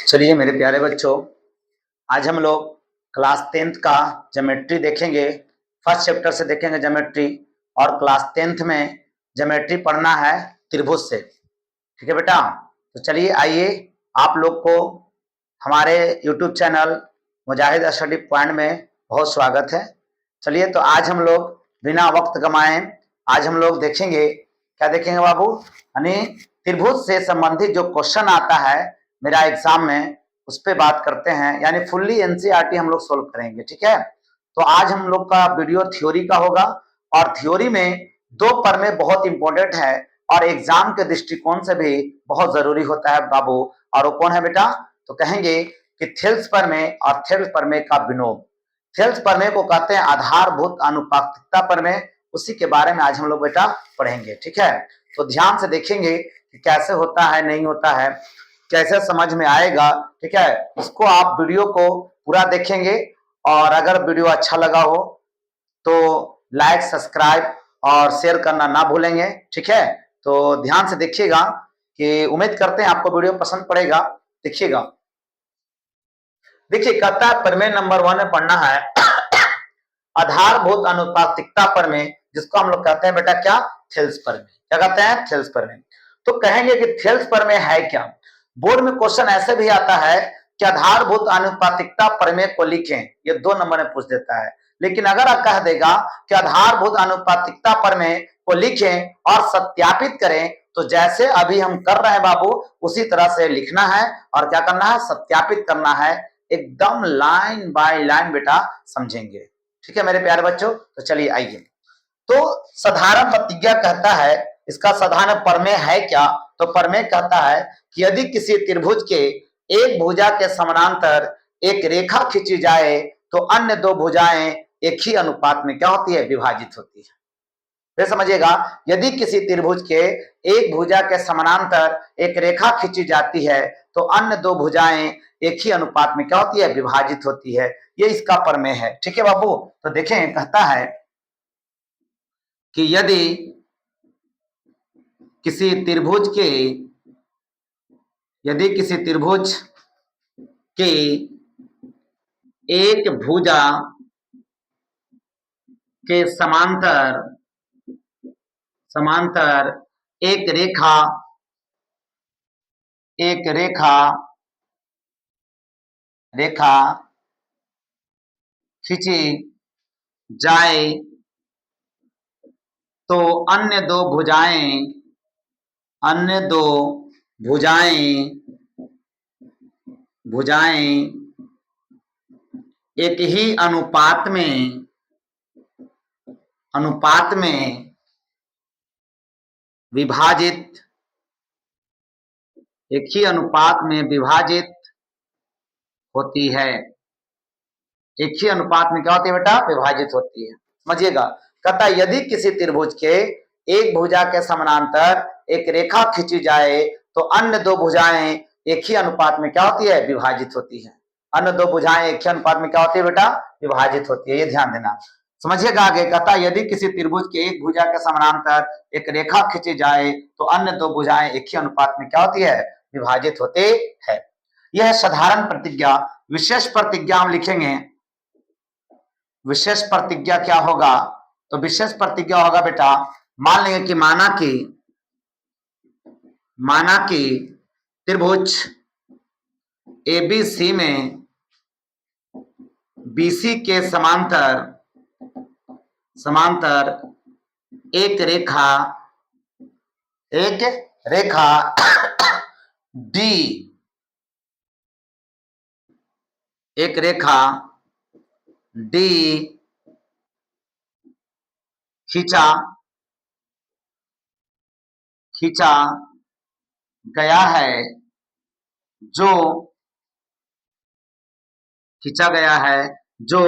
चलिए मेरे प्यारे बच्चों, आज हम लोग क्लास 10th का ज्योमेट्री देखेंगे। फर्स्ट चैप्टर से देखेंगे ज्योमेट्री, और क्लास 10th में ज्योमेट्री पढ़ना है त्रिभुज से। ठीक है बेटा, तो चलिए आइए, आप लोग को हमारे यूट्यूब चैनल मुजाहिद स्टडी पॉइंट में बहुत स्वागत है। चलिए तो आज हम लोग बिना वक्त गंवाए आज हम लोग देखेंगे, क्या देखेंगे बाबू, यानी त्रिभुज से संबंधित जो क्वेश्चन आता है मेरा एग्जाम में, उस पर बात करते हैं, यानी फुल्ली एनसीईआरटी हम लोग सोल्व करेंगे। ठीक है, तो आज हम लोग का वीडियो थ्योरी का होगा, और थ्योरी में दो प्रमेय बहुत इंपॉर्टेंट है और एग्जाम के दृष्टिकोण से भी बहुत जरूरी होता है बाबू। और वो कौन है बेटा, तो कहेंगे कि थेल्स प्रमेय और थेल्स प्रमेय का विनोम। थेल्स प्रमेय को कहते हैं आधारभूत अनुपातिकता प्रमेय, उसी के बारे में आज हम लोग बेटा पढ़ेंगे। ठीक है, तो ध्यान से देखेंगे कि कैसे होता है, नहीं होता है, कैसे समझ में आएगा। ठीक है, इसको आप वीडियो को पूरा देखेंगे, और अगर वीडियो अच्छा लगा हो तो लाइक, सब्सक्राइब और शेयर करना ना भूलेंगे। ठीक है, तो ध्यान से देखिएगा, कि उम्मीद करते हैं आपको वीडियो पसंद पड़ेगा। देखिएगा, देखिए कहता है प्रमेय नंबर 1 में पढ़ना है आधारभूत अनुपातिकता प्रमेय, जिसको हम लोग कहते हैं बेटा क्या, थेल्स प्रमेय। क्या कहते हैं, थेल्स प्रमेय। तो कहेंगे कि थेल्स प्रमेय है क्या। बोर्ड में क्वेश्चन ऐसे भी आता है कि आधारभूत अनुपातिकता प्रमेय को लिखें, ये 2 नंबर में पूछ देता है। लेकिन अगर आप कह देगा कि आधारभूत अनुपातिकता प्रमेय को लिखें और सत्यापित करें, तो जैसे अभी हम कर रहे हैं बाबू, उसी तरह से लिखना है और क्या करना है, सत्यापित करना है, एकदम लाइन बाय लाइन बेटा समझेंगे। ठीक है मेरे प्यारे बच्चों, तो चलिए आइए। तो साधारण प्रतिज्ञा कहता है, इसका साधारण प्रमेय है क्या, तो प्रमेय कहता है कि यदि किसी त्रिभुज के एक भुजा के समानांतर एक रेखा खींची जाए, तो अन्य दो भुजाएं एक ही अनुपात में क्या होती है, विभाजित होती है। फिर समझिएगा, यदि किसी त्रिभुज के एक भुजा के समानांतर एक रेखा खींची जाती है, तो अन्य दो भुजाएं एक ही अनुपात में क्या होती है, विभाजित होती है। ये इसका प्रमेय है। ठीक है बाबू, तो देखें, कहता है कि यदि किसी त्रिभुज के एक भुजा के समांतर एक रेखा खींची जाए, तो अन्य दो भुजाएं एक ही अनुपात में विभाजित होती है। एक ही अनुपात में क्या होती है बेटा, विभाजित होती है। समझिएगा, कहता है यदि किसी त्रिभुज के एक भुजा के समानांतर एक रेखा खींची जाए, तो अन्य दो भुजाएं एक ही अनुपात में क्या होती है, विभाजित होती है। अन्य दो भुजाएं एक ही अनुपात में क्या होती है बेटा, विभाजित होती है। ये ध्यान देना। समझिएगा, आगे कहता है यदि किसी त्रिभुज के एक भुजा के समानांतर एक रेखा खींची जाए, तो अन्य दो भुजाएं एक ही अनुपात में क्या होती है, विभाजित होते है। यह साधारण प्रतिज्ञा। विशेष प्रतिज्ञा हम लिखेंगे। विशेष प्रतिज्ञा क्या होगा, तो विशेष प्रतिज्ञा होगा बेटा, मान लेंगे कि माना कि त्रिभुज एबीसी में बीसी के समांतर एक रेखा डी खींचा गया है, जो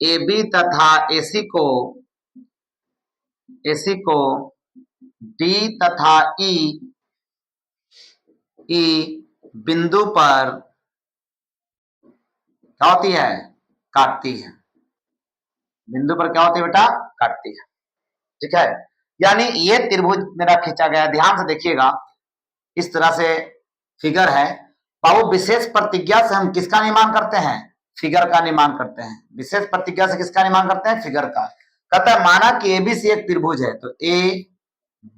AB तथा AC को D तथा E बिंदु पर क्या होती है, काटती है। बिंदु पर क्या होती है बेटा, काटती है। ठीक है, यानी ये त्रिभुज मेरा खींचा गया, ध्यान से देखिएगा, इस तरह से फिगर है बाबू, विशेष प्रतिज्ञा से हम किसका निर्माण करते हैं? फिगर का निर्माण करते हैं। विशेष प्रतिज्ञा से किसका निर्माण करते हैं? फिगर का। कहता है माना कि एबीसी एक त्रिभुज है, तो ए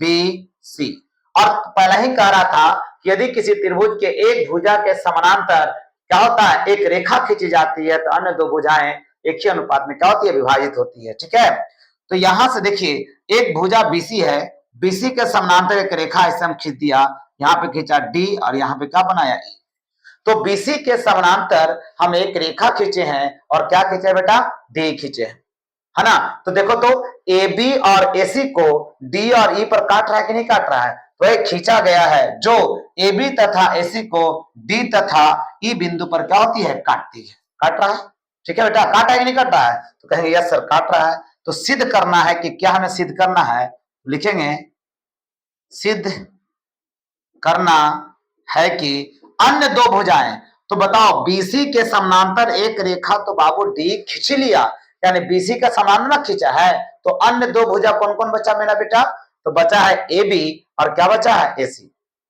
बी सी, और पहले ही कह रहा था कि यदि किसी त्रिभुज के एक भुजा के समानांतर क्या होता है, एक रेखा खींची जाती है, तो अन्य दो भुजाएं एक ही अनुपात में क्या होती है? विभाजित होती है। ठीक है, तो यहां से देखिए एक भुजा बीसी है, बीसी के समानांतर एक रेखा इसे हम खींच दिया, यहाँ पे खींचा डी और यहाँ पे क्या बनाया ई। तो बीसी के समानांतर हम एक रेखा खींचे हैं, और क्या खींचे बेटा? डी खींचे हैं, है ना। तो देखो तो ए बी और एसी को डी और ई पर काट रहा है कि नहीं काट रहा है? तो एक खींचा गया है जो ए बी तथा एसी को डी तथा ई बिंदु पर क्या होती है? काटती है। काट रहा है, ठीक है बेटा, काटा है कि नहीं काट रहा है? तो कहेंगे यस सर काट रहा है। तो सिद्ध करना है कि क्या हमें सिद्ध करना है? लिखेंगे सिद्ध करना है कि अन्य दो भुजाएं, तो बताओ बीसी के समानांतर एक रेखा तो बाबू डी खींच लिया, यानी बीसी का समानांतर ना खींचा है, तो अन्य दो भुजा कौन कौन बचा मेरा बेटा? तो बचा है ए बी और क्या बचा है? एसी।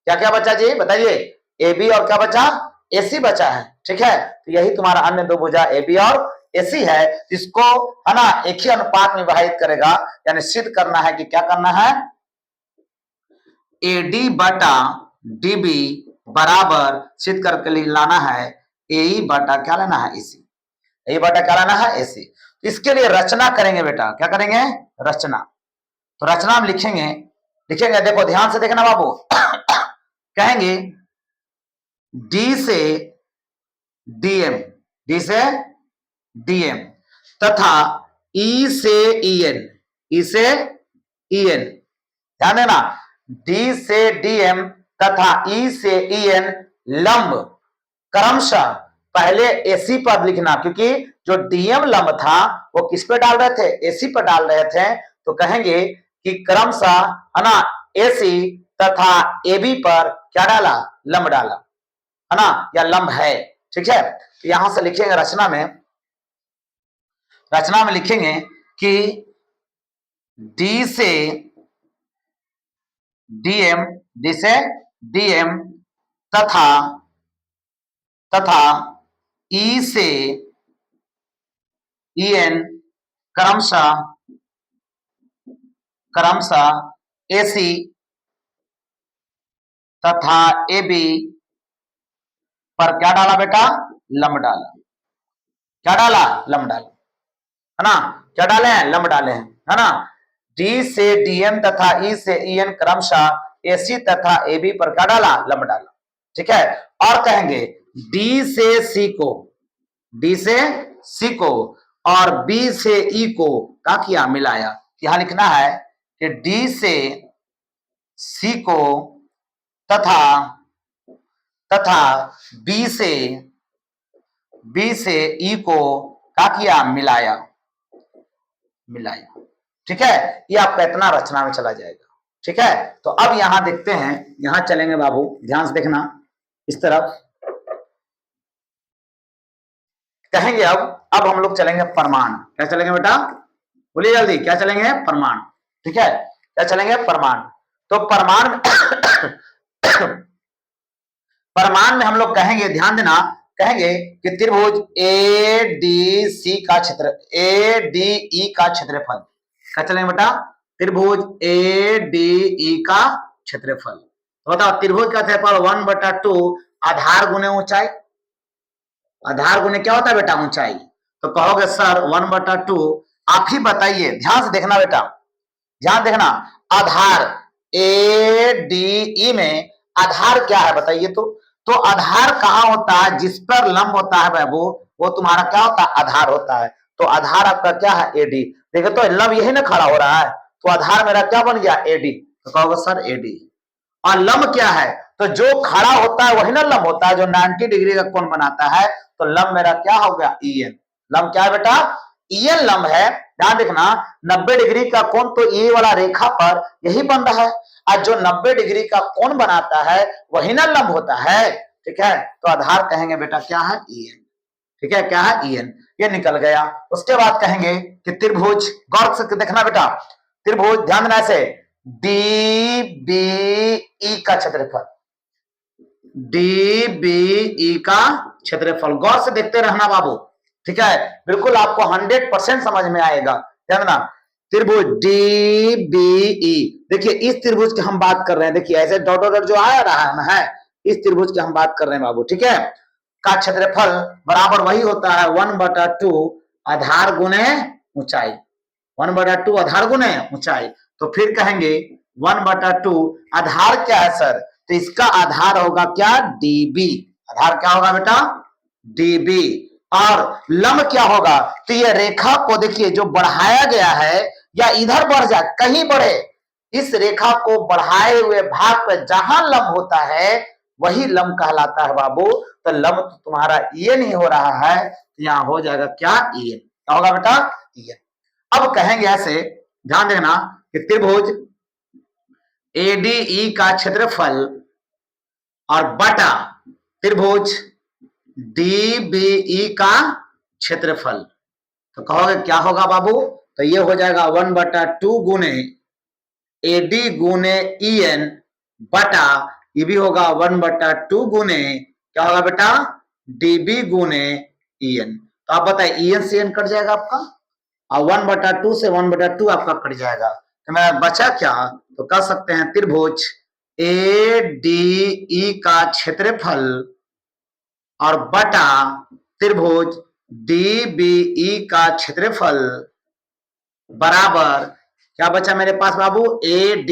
क्या क्या बचा जी बताइए? ए बी और क्या बचा? एसी बचा है। ठीक है, तो यही तुम्हारा अन्य दो भुजा ए बी और एसी है, इसको है ना एक ही अनुपात में विभाजित करेगा, यानी सिद्ध करना है कि क्या करना है? एडी बटा डीबी बराबर सिद्ध करके लाना है ए बटा क्या लेना है? एसी। ए बटा क्या लेना है? एसी। इसके लिए रचना करेंगे बेटा, क्या करेंगे? रचना। तो रचना हम लिखेंगे, देखो ध्यान से देखना बाबू कहेंगे डी से डीएम, डी से डीएम तथा ई से ईएन, ई से ईएन, ध्यान देना, डी से डीएम तथा ई से ईएन लंब क्रमशः, पहले एसी पर लिखना, क्योंकि जो डीएम लंब था वो किस पे डाल रहे थे? एसी पर डाल रहे थे। तो कहेंगे कि क्रमशः है ना एसी तथा एबी पर क्या डाला? लंब डाला, है ना, या लंब है। ठीक है, तो यहां से लिखेंगे रचना में लिखेंगे कि डी से डीएम, डी से डीएम तथा ई से ईएन क्रमशः एसी तथा एबी पर क्या डाला बेटा? लंब डाला। क्या डाला? लंब डाला, है ना। क्या डाले हैं? लंब डाले हैं, है ना। डी से डीएम तथा ई से ईएन क्रमशः एसी तथा एबी पर क्या डाला? लंब डाला। ठीक है, और कहेंगे डी से सी को, डी से सी को और बी से ई को क्या किया? मिलाया। यहां लिखना है कि डी से सी को तथा बी से ई को क्या किया? मिलाया। ठीक है, ये आपका इतना रचना में चला जाएगा। ठीक है, तो अब यहां देखते हैं, यहां चलेंगे बाबू, ध्यान से देखना इस तरफ, कहेंगे अब हम लोग चलेंगे प्रमाण। क्या चलेंगे बेटा? बोलिए जल्दी, क्या चलेंगे? प्रमाण। ठीक है, क्या चलेंगे? प्रमाण। तो प्रमाण प्रमाण में हम लोग कहेंगे, ध्यान देना, कहेंगे कि त्रिभुज ए डी सी का क्षेत्र, ए डी ई का क्षेत्रफल, क्या चलेंगे बेटा? त्रिभुज ए डी ई का क्षेत्रफल। तो बताओ त्रिभुज का क्षेत्रफल 1/2 आधार गुने ऊंचाई। आधार गुने क्या होता है बेटा? ऊंचाई। तो कहोगे सर 1/2, आप ही बताइए, ध्यान से देखना बेटा, ध्यान देखना, आधार ए डी ई में आधार क्या है बताइए? तो आधार कहां होता है? जिस पर लंब होता है बाबू, वो तुम्हारा क्या होता है? आधार होता है। तो आधार आपका क्या है? एडी। देखो तो लंब यही ना खड़ा हो रहा है, तो आधार मेरा क्या बन गया? एडी। तो कहोगे सर एडी। और लंब क्या है? तो जो खड़ा होता है वही ना लंब होता है, जो 90 डिग्री का कोण बनाता है। तो लंब मेरा क्या हो गया? ईएन। लंब क्या है बेटा? ईएन लंब है। ध्यान देखना, 90 डिग्री का कोण तो ये वाला रेखा पर यही बन रहा है, और जो 90 डिग्री का कोण बनाता है वही ना लंब होता है। ठीक है, तो आधार कहेंगे बेटा क्या है? ईएन। ठीक है, क्या है? ईएन। ये निकल गया। उसके बाद कहेंगे कि त्रिभुज, गौर से देखना बेटा, त्रिभुज ध्यान देना से डी बी ई का क्षेत्रफल, DBE का क्षेत्रफल। गौर से देखते रहना बाबू, ठीक है, बिल्कुल आपको 100% समझ में आएगा। ध्यान देना, त्रिभुज DBE, देखिए इस त्रिभुज की हम बात कर रहे हैं, देखिए ऐसे डॉट डॉट जो आ रहा है, इस त्रिभुज की हम बात कर रहे हैं बाबू, ठीक है, का क्षेत्रफल बराबर वही होता है 1/2 आधार गुने ऊंचाई, 1/2 आधार गुने ऊंचाई। तो फिर कहेंगे 1/2 आधार क्या है सर, तो इसका आधार होगा क्या, DB, आधार क्या होगा बेटा, DB, और लंब क्या होगा, तो ये रेखा को देखिए जो बढ़ाया गया है, या इधर बढ़ जाए कहीं बढ़े, इस रेखा को बढ़ाए हुए भाग पर जहां लंब होता है वही लंब कहलाता है बाबू। तो लंब तो तुम्हारा EN ही हो रहा है, तो यहां हो जाएगा क्या, EN, क्या होगा बेटा, EN। अब कहेंगे ऐसे, ध्यान देना कि त्रिभुज ADE का क्षेत्रफल और बटा त्रिभुज DBE का क्षेत्रफल, तो कहोगे क्या होगा बाबू, तो ये हो जाएगा 1/2 गुने AD गुने EN बटा, ये भी होगा 1/2 गुने क्या होगा बेटा, DB गुने EN। तो आप बताइए EN से EN कट जाएगा आपका, और 1/2 से 1/2 आपका कट जाएगा, तो मेरा बचा क्या, तो कह सकते हैं त्रिभुज ADE का क्षेत्रफल और बटा त्रिभुज DBE का क्षेत्रफल बराबर क्या बचा मेरे पास बाबू, AD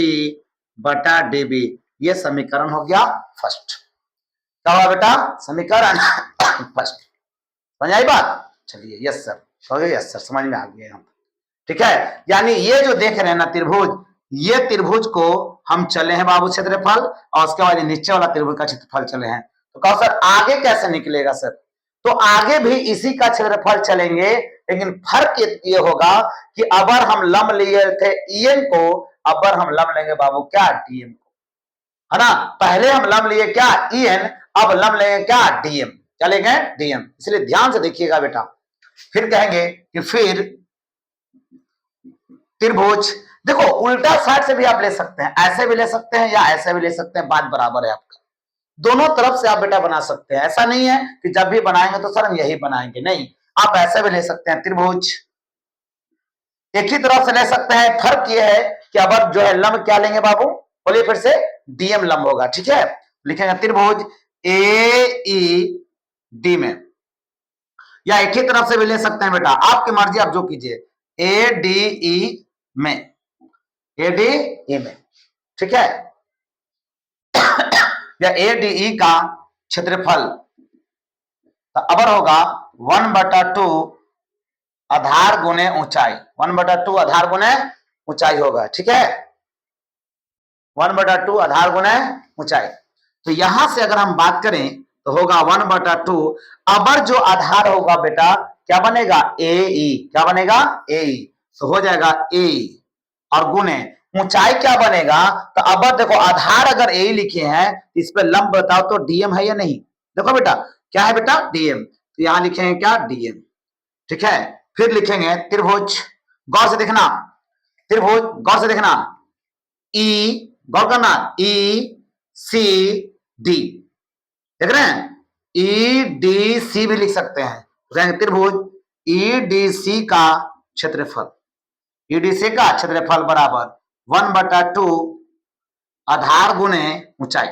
बटा DB। ये समीकरण हो गया फर्स्ट, क्या हुआ बेटा, समीकरण फर्स्ट। समझ आई बात, चलिए यस सर, यस सर, समझ में आ गया हम, ठीक है। यानी ये जो देख रहे हैं ना त्रिभुज, ये त्रिभुज को हम चले हैं बाबू क्षेत्रफल, और उसके बाद नीचे वाला त्रिभुज का क्षेत्रफल चले हैं। तो कहो सर आगे कैसे निकलेगा सर, तो आगे भी इसी का क्षेत्रफल चलेंगे, लेकिन फर्क ये होगा कि अबर हम लंब लिए थे EN को, अबर हम लंब लेंगे बाबू क्या, DM को, है ना। पहले हम लंब लिए क्या, EN, अब लंब लेंगे क्या, DM, क्या लेंगे, DM। इसलिए ध्यान से देखिएगा बेटा। फिर कहेंगे कि फिर त्रिभुज, देखो उल्टा साइड से भी आप ले सकते हैं, ऐसे भी ले सकते हैं या ऐसे भी ले सकते हैं, बात बराबर है आपका, दोनों तरफ से आप बेटा बना सकते हैं। ऐसा नहीं है कि जब भी बनाएंगे तो सर हम यही बनाएंगे, नहीं, आप ऐसे भी ले सकते हैं। त्रिभुज एक ही तरफ से ले सकते हैं, फर्क यह है कि अब जो है लंब क्या लेंगे बाबू, बोलिए फिर से, DM लंब होगा, ठीक है। लिखेंगे त्रिभुज AED में, या एक ही तरफ से भी ले सकते हैं बेटा, आपकी मर्जी, आप जो कीजिए, ADE में, ADE में, ठीक है, या ADE का क्षेत्रफल तो अबर होगा 1/2 आधार गुने ऊंचाई, 1/2 आधार गुने ऊंचाई होगा, ठीक है, 1/2 आधार गुने ऊंचाई। तो यहां से अगर हम बात करें तो होगा 1/2, अबर जो आधार होगा बेटा क्या बनेगा, AE, क्या बनेगा, AE, तो हो जाएगा AE, और गुने ऊंचाई क्या बनेगा, तो अबर देखो आधार अगर AE लिखे हैं, इस पे लंब बताओ तो DM है या नहीं, देखो बेटा क्या है बेटा, DM, तो यहां लिखेंगे क्या, DM, ठीक है। फिर लिखेंगे त्रिभुज, गौर से देखना, त्रिभुज गौर से देखना, E, गौर करना, ECD, देख रहे हैं, EDC भी लिख सकते हैं, तो त्रिभुज EDC का क्षेत्रफल, EDC का क्षेत्रफल बराबर 1/2 आधार गुने ऊंचाई,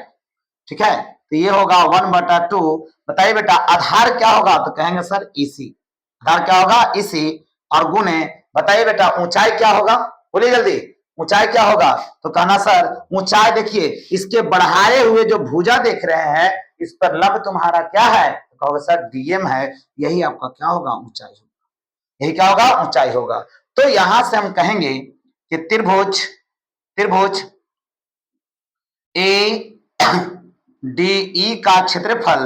ठीक है। तो ये होगा 1/2, बताइए बेटा आधार क्या होगा, तो कहेंगे सर EC, आधार क्या होगा, EC, और गुने बताइए बेटा ऊंचाई क्या होगा, बोलिए जल्दी, ऊंचाई क्या होगा, तो कहना सर ऊंचाई देखिए इसके बढ़ाए हुए जो भुजा देख रहे हैं, इस पर लंब तुम्हारा क्या है, तो कहोगे सर DM है, यही आपका क्या होगा, ऊंचाई होगा, यही क्या होगा, ऊंचाई होगा। तो यहां से हम कहेंगे कि त्रिभुज ADE का क्षेत्रफल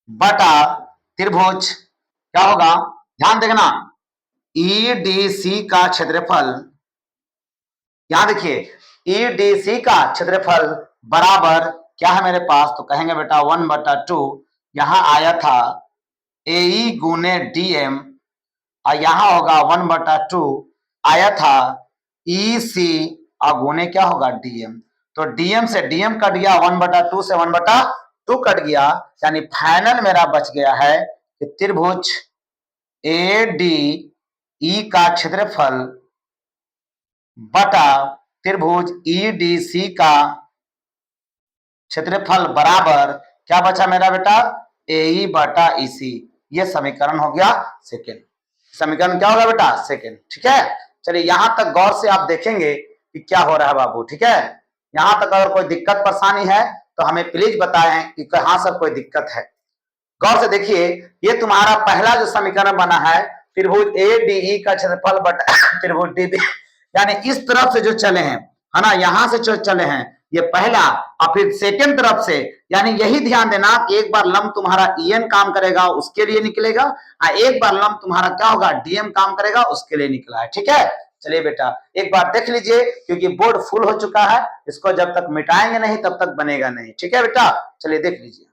बटा त्रिभुज क्या होगा, ध्यान देखना, EDC का क्षेत्रफल, यहां देखिए EDC का क्षेत्रफल बराबर क्या है मेरे पास, तो कहेंगे बेटा 1/2, यहां आया था AE गुने DM, और यहां होगा 1/2 आया था EC, और गुने क्या होगा, DM। तो डीएम से डीएम कट गया, 1/2 से 1/2 कट गया, यानी फाइनल मेरा बच गया है कि त्रिभुज ए डी ई का क्षेत्रफल बटा त्रिभुज ई डी सी का क्षेत्रफल बराबर क्या बचा मेरा बेटा, ए ई बटा ई सी। ये समीकरण हो गया सेकेंड। समीकरण क्या होगा बेटा, सेकेंड। ठीक है, चलिए यहां तक गौर से आप देखेंगे कि क्या हो रहा है बाबू। ठीक है, यहां तक अगर कोई दिक्कत परेशानी है तो हमें प्लीज बताएं कि कहां से कोई दिक्कत है। गौर से देखिए, ये तुम्हारा पहला जो समीकरण बना है, त्रिभुज ए डी ई का क्षेत्रफल बटा त्रिभुज डी बी, यानी इस तरफ से जो चले हैं, है ना, यहां से जो चले हैं ये पहला, और फिर सेकेंड तरफ से, यानी यही ध्यान देना कि एक बार लंब तुम्हारा ईएन काम करेगा उसके लिए निकलेगा, और एक बार लंब तुम्हारा क्या होगा, डीएम काम करेगा उसके लिए निकला है। ठीक है, चलिए बेटा एक बार देख लीजिए, क्योंकि बोर्ड फुल हो चुका है, इसको जब तक मिटाएंगे नहीं तब तक बनेगा नहीं। ठीक है बेटा, चलिए देख लीजिए।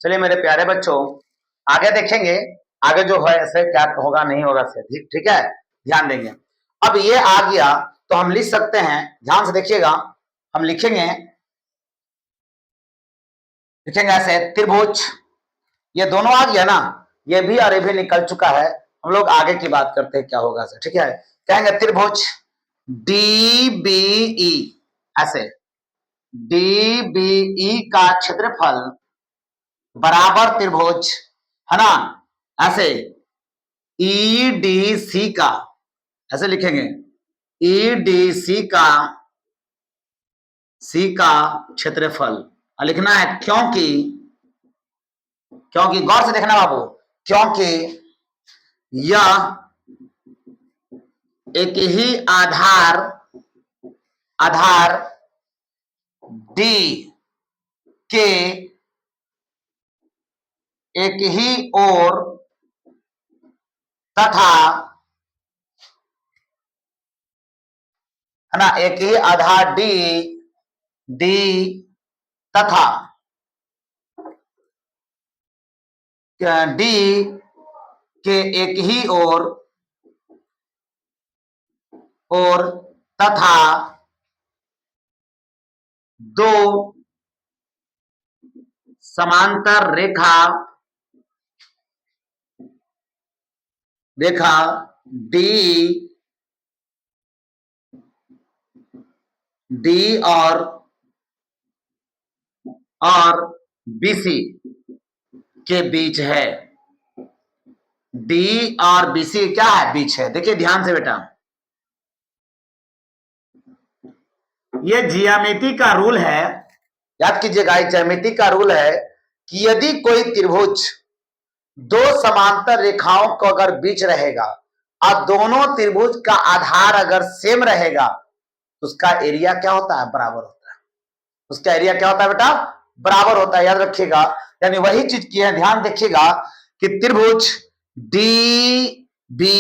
चलिए मेरे प्यारे बच्चों, आगे देखेंगे, आगे जो है ऐसे क्या होगा नहीं होगा से, ठीक है, ध्यान देंगे। अब ये आ गया तो हम लिख सकते हैं, ध्यान से देखिएगा, हम लिखेंगे ऐसे त्रिभुज, ये दोनों आ गया ना, ये भी और ये भी निकल चुका है, हम लोग आगे की बात करते हैं क्या होगा से। ठीक है, कहेंगे त्रिभुज डी बी ई, ऐसे डी बी ई का क्षेत्रफल बराबर त्रिभुज, है ना, ऐसे ई डी सी का, ऐसे लिखेंगे ई डी सी का क्षेत्रफल लिखना है, क्योंकि गौर से देखना बाबू, क्योंकि यह एक ही आधार डी के एक ही ओर तथा, है ना, एक ही आधार डी तथा डी के एक ही ओर तथा दो समांतर रेखा डी और बीसी के बीच है। डी और बीसी क्या है, बीच है। देखिए ध्यान से बेटा, ये ज्यामिति का रूल है, याद कीजिएगा, ज्यामिति का रूल है कि यदि कोई त्रिभुज दो समांतर रेखाओं को अगर बीच रहेगा और दोनों त्रिभुज का आधार अगर सेम रहेगा तो उसका एरिया क्या होता है, बराबर होता है। उसका एरिया क्या होता है बेटा, बराबर होता है, याद रखिएगा। यानी वही चीज की है, ध्यान देखिएगा कि त्रिभुज डी बी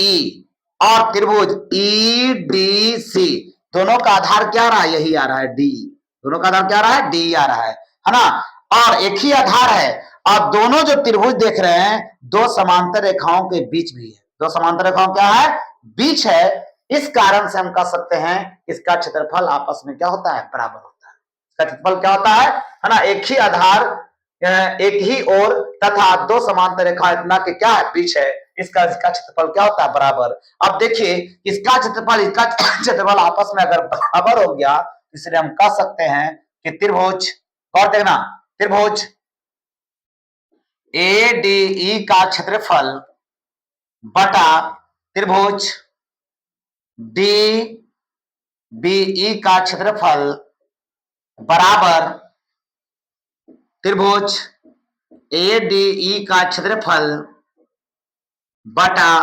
ई और त्रिभुज ई डी सी दोनों का आधार क्या आ रहा है, यही आ रहा है, डी। दोनों का आधार क्या आ रहा है, डी आ रहा है ना, और एक ही आधार है, और दोनों जो त्रिभुज देख रहे हैं दो समांतर रेखाओं के बीच भी है। दो समांतर रेखाओं क्या है, बीच है। इस कारण से हम कह सकते हैं इसका क्षेत्रफल आपस में क्या होता है, बराबर होता है। इसका क्षेत्रफल क्या होता है ना, एक ही आधार एक ही ओर तथा दो समांतर रेखा इतना के क्या है, बीच है, इसका क्षेत्रफल क्या होता है, बराबर। अब देखिए इसका क्षेत्रफल आपस में अगर बराबर हो गया, इसलिए हम कह सकते हैं कि त्रिभुज, और देखना, त्रिभुज ए डी ई का क्षेत्रफल बटा त्रिभुज डी बी ई का क्षेत्रफल बराबर त्रिभुज ए डी ई का क्षेत्रफल बटा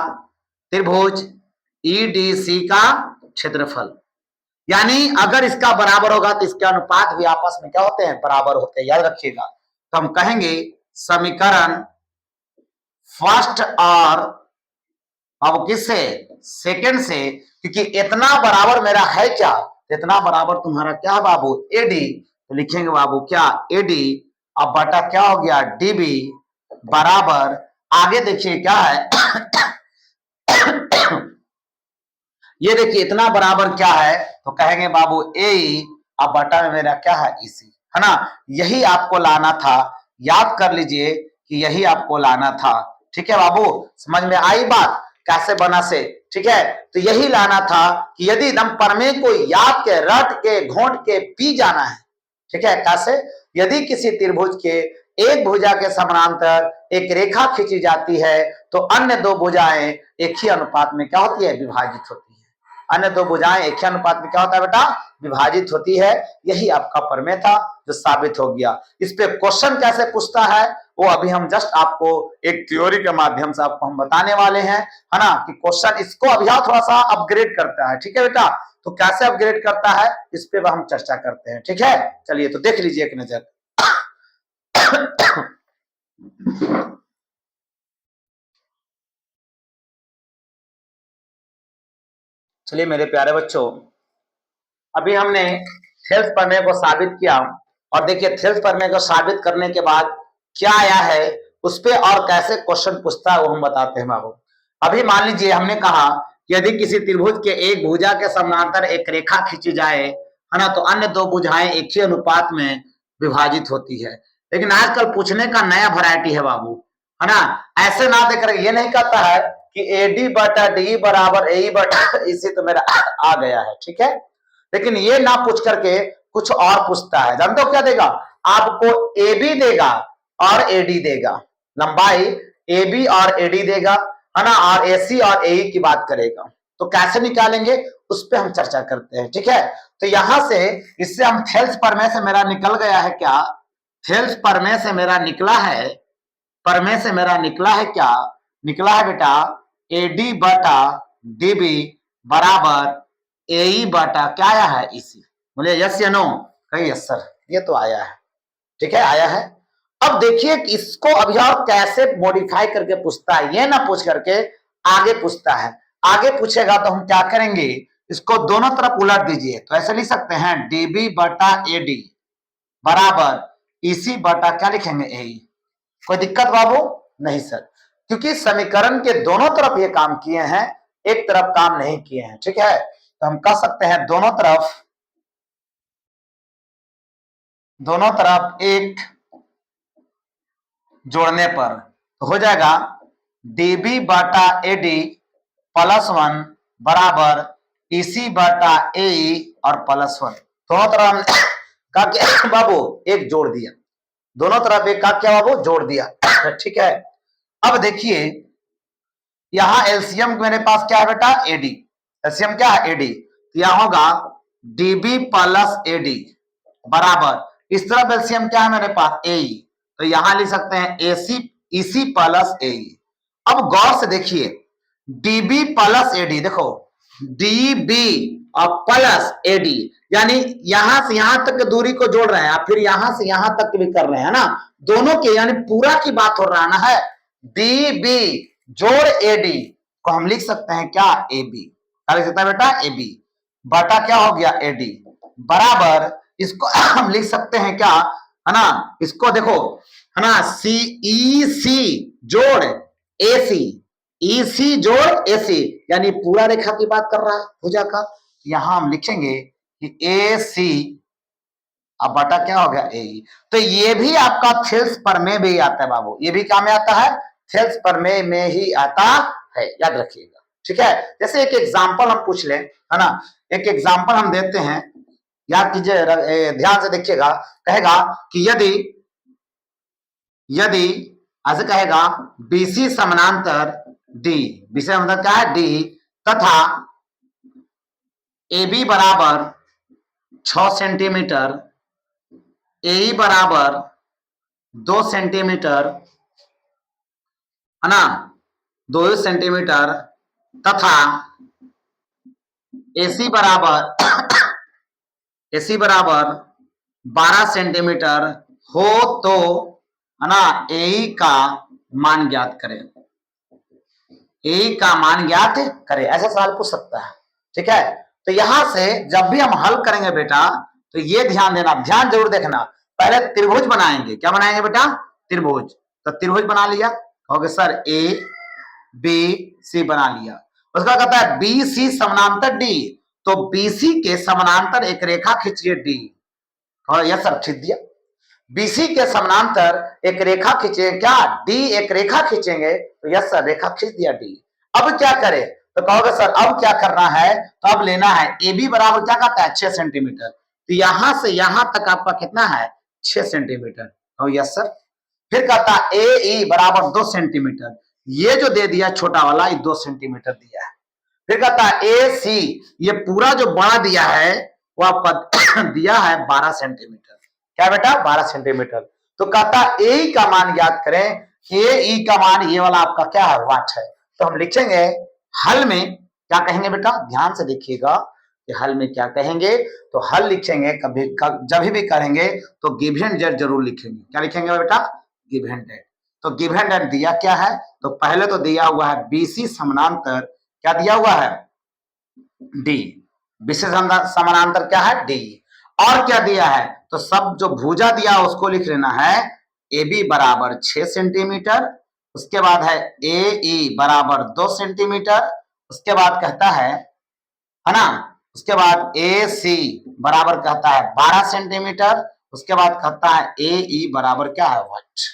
त्रिभुज ई डी सी का क्षेत्रफल। यानी अगर इसका बराबर होगा तो इसके अनुपात भी आपस में क्या होते हैं, बराबर होते हैं, याद रखिएगा। तो हम कहेंगे समीकरण फर्स्ट और अब किससे, सेकंड से, क्योंकि इतना बराबर मेरा है क्या, इतना बराबर तुम्हारा क्या है बाबू, एडी, तो लिखेंगे बाबू क्या, एडी, अब बटा क्या हो गया, डीबी, बराबर, आगे देखिए क्या है ये देखिए इतना बराबर क्या है, तो कहेंगे बाबू ए, अब बटा में मेरा क्या है इसी, है ना। यही आपको लाना था, याद कर लीजिए कि यही आपको लाना था। ठीक है बाबू, समझ में आई बात कैसे बना से। ठीक है, तो यही लाना था कि यदि एकदम प्रमेय को याद के, रट के, घोंट के पी जाना है। ठीक है, कैसे, यदि किसी त्रिभुज के एक भुजा के समानांतर एक रेखा खींची जाती है तो अन्य दो भुजाएं एक ही अनुपात में क्या होती है, विभाजित होती है। अन्य दो भुजाएं एक ही अनुपात में क्या होता है बेटा, विभाजित होती है। यही आपका प्रमेय था जो साबित हो गया। इस पे क्वेश्चन कैसे पूछता है वो अभी हम जस्ट आपको एक थ्योरी के माध्यम से आपको हम बताने वाले हैं, है ना, कि क्वेश्चन इसको अभी थोड़ा सा अपग्रेड करता है। ठीक है बेटा, तो कैसे अपग्रेड करता है इस पे हम चर्चा करते हैं। ठीक है, चलिए तो देख लीजिए एक नजर। चलिए मेरे प्यारे बच्चों, अभी हमने थेल्स प्रमेय को साबित किया और देखिए थेल्स प्रमेय को साबित करने के बाद क्या आया है उस पे और कैसे क्वेश्चन पूछता है वो हम बताते हैं बाबू। अभी मान लीजिए हमने कहा यदि किसी त्रिभुज के एक भुजा के समानांतर एक रेखा खींची जाए, है ना, तो अन्य दो भुजाएं एक ही अनुपात में विभाजित होती है। लेकिन आजकल पूछने का नया वैरायटी है बाबू, है ना। ऐसे ना देकर ये नहीं कहता है कि एडी बटा डी बराबर ए बटा इसी तो मेरा आ गया है। ठीक है, लेकिन ये ना पूछ करके कुछ और पूछता है। जानते हो क्या देगा, आपको ए बी देगा और एडी देगा, लंबाई ए बी और एडी देगा, है ना, और एसी और एई की बात करेगा। तो कैसे निकालेंगे उस पर हम चर्चा करते हैं। ठीक है, तो यहां से इससे हम थेल्स प्रमेय से मेरा निकल गया है क्या, थेल्स प्रमेय से मेरा निकला है, प्रमेय से मेरा निकला है क्या, निकला है बेटा एडी बटा डीबी बराबर एई बटा क्या आया है इसी। बोले यस या नो, कही यस सर, ये तो आया है। ठीक है, आया है। अब देखिए इसको अभी और कैसे मॉडिफाई करके पूछता है, ये ना पूछ करके आगे पूछता है। आगे पूछेगा तो हम क्या करेंगे, इसको दोनों तरफ उलट दीजिए, तो ऐसे लिख सकते हैं डीबी बटा एडी बराबर इसी बटा क्या लिखेंगे ए। कोई दिक्कत बाबू नहीं सर, क्योंकि समीकरण के दोनों तरफ ये काम किए हैं, एक तरफ काम नहीं किए हैं। ठीक है, तो हम कह सकते हैं दोनों तरफ एक जोड़ने पर तो हो जाएगा डीबी बटा एडी प्लस 1 बराबर इसी बटा ए और प्लस 1। दोनों तरफ का क्या बाबू एक जोड़ दिया, दोनों तरफ एक का क्या बाबू जोड़ दिया। ठीक है, अब देखिए यहां एलसीएम मेरे पास क्या है बेटा एडी, एलसीएम क्या है एडी, तो यहां होगा डीबी प्लस एडी बराबर इस तरफ एलसीएम क्या है मेरे पास ए, तो यहां लिख सकते हैं एसी इसी प्लस ए। अब गौर से देखिए डीबी प्लस एडी, देखो डीबी और प्लस एडी, यानी यहां से यहां तक की दूरी को जोड़ रहे हैं, आप फिर यहां से यहां तक भी कर रहे हैं ना, दोनों के यानी पूरा की बात हो रहा है ना, है डीबी जोड़ एडी को हम लिख सकते हैं क्या ए बी, क्या लिख सकते हैं बेटा ए बी बटा क्या हो गया एडी बराबर इसको हम लिख सकते हैं क्या, है ना, इसको देखो, है ना, सी ई सी जोड़ ए सी, ई सी जोड़ ए सी, यानी पूरा रेखा की बात कर रहा है भुजा का। यहां हम लिखेंगे कि ए सी अब बटा क्या हो गया ए। तो ये भी आपका थेल्स प्रमेय भी आता है बाबू, ये भी क्या में आता है, थेल्स प्रमेय में ही आता है, याद रखिएगा। ठीक है, जैसे एक एग्जांपल हम पूछ लें, है ना, एक एग्जांपल हम देते हैं, याद कीजिए, ध्यान से देखिएगा। कहेगा कि यदि यदि ऐसे कहेगा बीसी समानांतर डी, बीसी समानांतर क्या है डी, तथा ए बी बराबर 6 सेंटीमीटर, ए बराबर 2 सेंटीमीटर, है ना, 2 सेंटीमीटर, तथा एसी बराबर 12 सेंटीमीटर हो तो, है ना, ए का मान ज्ञात करें, ए का मान ज्ञात करें, ऐसा सवाल पूछ सकता है। ठीक है, तो यहां से जब भी हम हल करेंगे बेटा तो ये ध्यान देना, ध्यान जरूर देखना, पहले त्रिभुज बनाएंगे, क्या बनाएंगे बेटा त्रिभुज, तो त्रिभुज बना लिया, हो गया सर ए बी सी बना लिया। उसका कहता है BC समानांतर D, तो BC के समानांतर एक रेखा खींचिए D। और यह सर खींच दिया। BC के समानांतर एक रेखा खींचे, क्या D एक रेखा खींचेंगे, तो यस सर रेखा खींच दिया D। अब क्या करें, तो कहोगे सर अब क्या करना है, तो अब लेना है AB बराबर क्या कहता है 6 सेंटीमीटर, तो यहां से यहां तक आपका कितना है 6 सेंटीमीटर। और यस सर फिर कहता है AE बराबर 2 सेंटीमीटर, ये जो दे दिया छोटा वाला ये 2 सेंटीमीटर दिया है। फिर कहता है AC, ये पूरा जो बड़ा दिया है वो आपका दिया है 12 सेंटीमीटर। क्या बेटा 12 सेंटीमीटर। तो कहता ए का मान याद करें, ए का मान ये वाला आपका क्या है वाट है। तो हम लिखेंगे हल में क्या कहेंगे बेटा, ध्यान से देखिएगा कि हल में क्या कहेंगे, तो हल लिखेंगे कभी जब भी करेंगे तो गिवन डेट जरूर लिखेंगे। क्या लिखेंगे बेटा गिवन डेट। तो गिवन डेट दिया क्या है, तो पहले तो दिया हुआ है BC समानांतर, क्या दिया हुआ है D, BC समानांतर क्या है D। और क्या दिया है, तो सब जो भुजा दिया उसको लिख लेना है AB बराबर 6 सेंटीमीटर, उसके बाद है AE बराबर 2 सेंटीमीटर, उसके बाद कहता है ना, उसके बाद AC बराबर कहता है 12 सेंटीमीटर, उसके बाद कहता है AE बराबर क्या है वाट।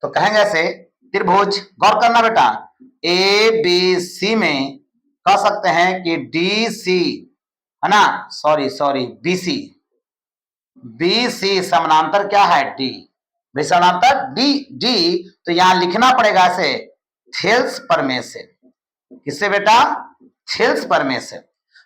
तो कहेंगे ऐसे त्रिभुज, गौर करना बेटा, ABC में कह सकते हैं कि DC है ना, सॉरी BC समानांतर क्या है D, समानांतर D। तो यहां लिखना पड़ेगा ऐसे थेल्स प्रमेय से। किससे बेटा, थेल्स प्रमेय से।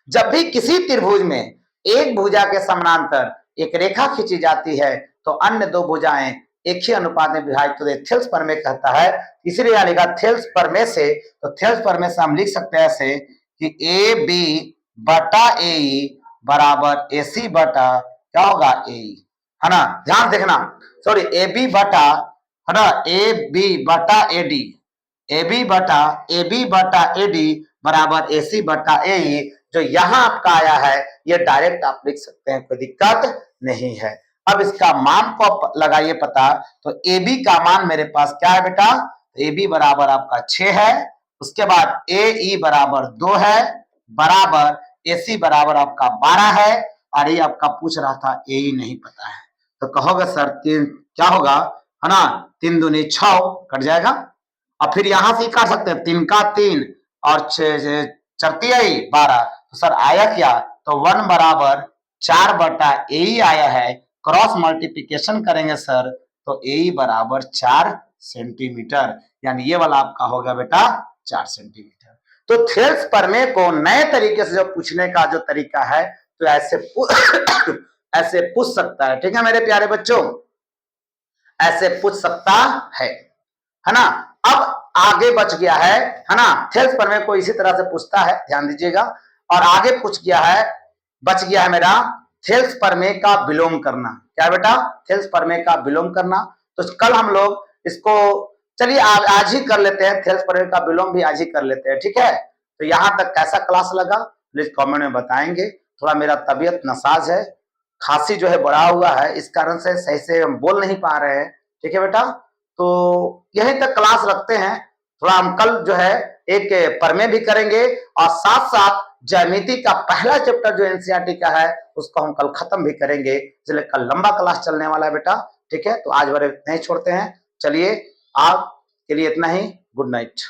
जब भी किसी त्रिभुज में एक भुजा के समानांतर एक रेखा खींची जाती है तो अन्य दो भुजाएं एक ही अनुपात में विभाजित होते हैं, थेल्स प्रमेय कहता है। इसलिए यहां लिखा थेल्स प्रमेय से, तो थेल्स प्रमेय से हम लिख सकते हैं ऐसे कि AB बटा AE बराबर AC बटा क्या होगा AE, है ना। ध्यान देखना, सॉरी AB बटा है ना AB बटा AD, AB बटा AD बराबर AC बटा AE। जो यहां आपका आया है ये डायरेक्ट आप लिख सकते हैं, कोई दिक्कत नहीं है। अब इसका मान को लगाइए पता, तो AB का मान मेरे पास क्या है बेटा, AB बराबर आपका 6 है, उसके बाद AE बराबर 2 है, बराबर AC बराबर आपका 12 है, और ये आपका पूछ रहा था AE नहीं पता है। तो कहोगे सर तीन क्या होगा, है ना 3 दूनी 6 कट जाएगा। और फिर यहां से काट सकते हैं 3 का 3 और 12। तो सर आया क्या, तो 1 बराबर 4 बटा AE आया है। क्रॉस मल्टीप्लिकेशन करेंगे सर तो AE बराबर 4 सेंटीमीटर, यानी ये वाला आपका हो गया बेटा 4 सेंटीमीटर। तो थेल्स प्रमेय को नए तरीके से जो पूछने का जो तरीका है, तो ऐसे पूछ सकता है। ठीक है मेरे प्यारे बच्चों, ऐसे पूछ सकता है ना। अब आगे बच गया है ना, थेल्स प्रमेय को इसी तरह से पूछता है, ध्यान दीजिएगा। और आगे पूछ गया है, बच गया है मेरा थेल्स प्रमेय का विलोम करना। क्या बेटा, थेल्स प्रमेय का विलोम करना। तो कल हम लोग इसको चलिए आज ही कर लेते हैं, थेल्स प्रमेय का विलोम भी आज ही कर लेते हैं, ठीक है। तो यहां तक कैसा क्लास लगा प्लीज कमेंट में बताएंगे। थोड़ा मेरा तबीयत नसाज है, खांसी जो है बढ़ा हुआ है, इस कारण से सही से हम बोल नहीं पा रहे हैं, ठीक है बेटा। तो यहीं तक क्लास रखते हैं, थोड़ा हम कल जो है एक प्रमेय भी करेंगे और साथ साथ ज्यामिति का पहला चैप्टर जो एनसीईआरटी का है उसको हम कल खत्म भी करेंगे, इसलिए कल लंबा क्लास चलने वाला है बेटा, ठीक है। तो आज बारे नहीं छोड़ते हैं, चलिए आपके लिए इतना ही, गुड नाइट।